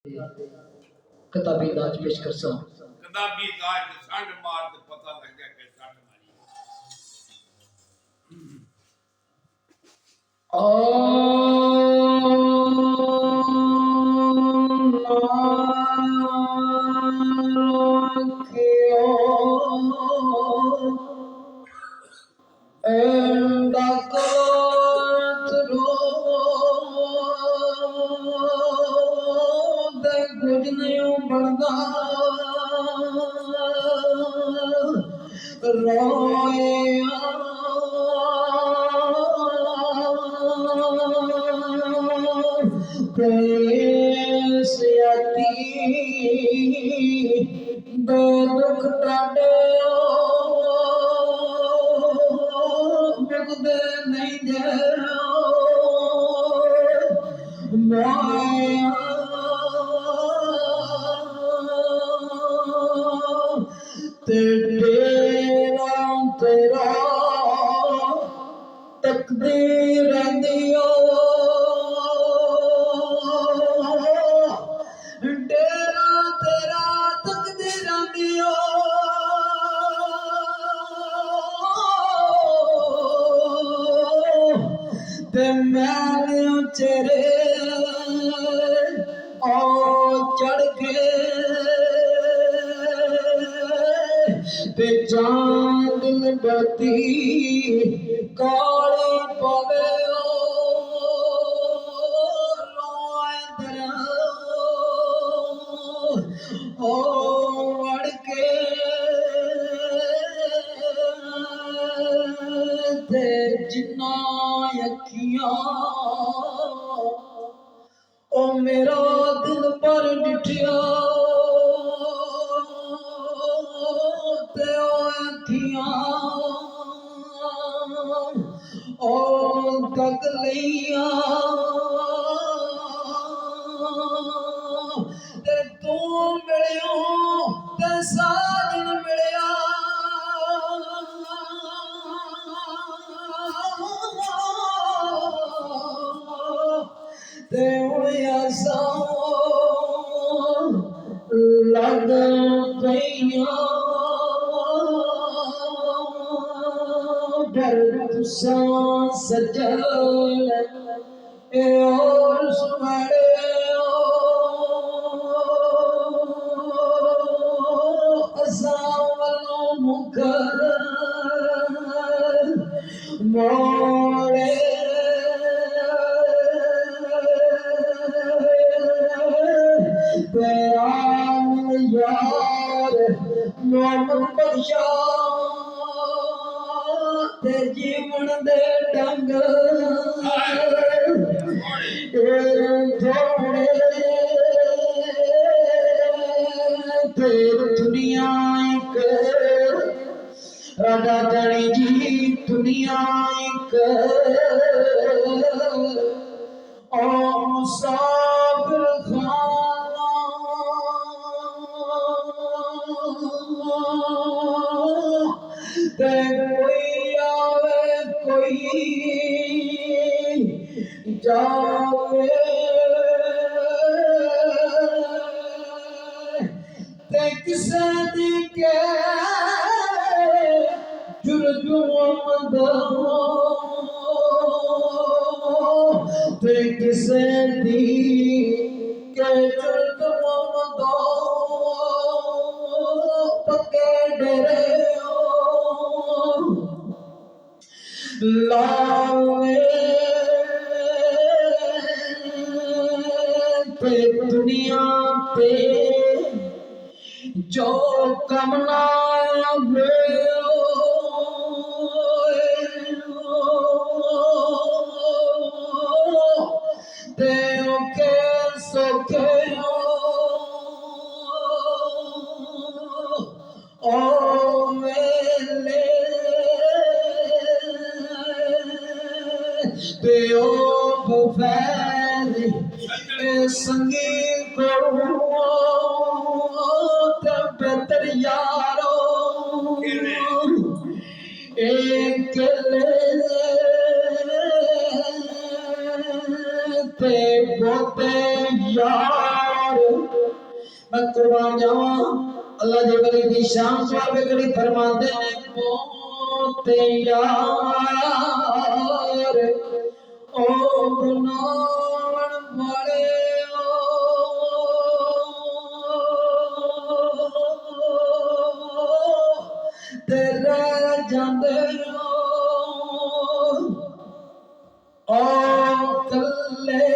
किताबी दाज पेश कर सा किताबी दाज संड मार ते पता लग गया कि सट मारी दुख टाडे मुकदे नहीं दे माया तेरा तेरा तकदीर दियो डेरा तेरा तकदीर दियो ते मैंने चेहरे ओ चढ़ के ते चांद बती काली पवे ओ वड़ के ते जिन्ना अखियां ओ मेरा दिल पर डिठिया ते अखियां ओ गगलियां ते तू मिलियो ते साजन मिलिया ते ऐसा लग गईया तुसा सजल और सुमड़े असावलों मुकर मोड़े यार मोहम्मद बख्शा ते जीवन दे ढंग थोड़े ते दुनिया एक राधा धनी जी दुनिया एक ओ मुसाफिर खाना ते कोई आवे कोई जावे ते किसे दी के जुर्म ते किसे दी के जुर्म पक्के डरे लावे ते दुनिया पे जो कमना ते ओके सोखे ओ मेले ते ओ बुफैली संगीत को बेहतर यारो एक ते बोते यार मैं कुर्बान जावा अल्लाह दे वली दी शान सुहाबे कड़ी फरमाते ने मोते यार ओ बनावन वाले तेरा जांदे ओ कल्ले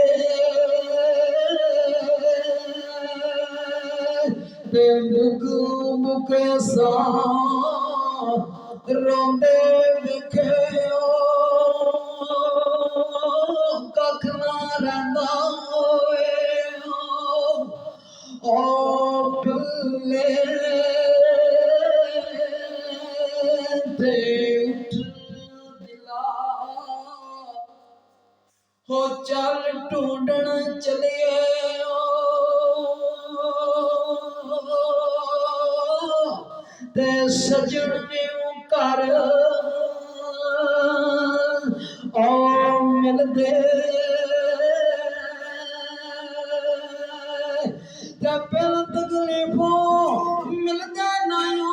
ते मुके सा रोंदे विखे कख ना रंदा ओ कल्ले ते उठ दिला हो चल ढूंढन चलिए ते सजन कर ओ मिलदे ते पिल तकलीफों मिलदे नायो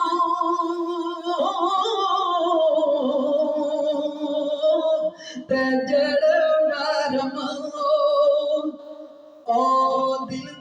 ते जड़ नरम ओ दिल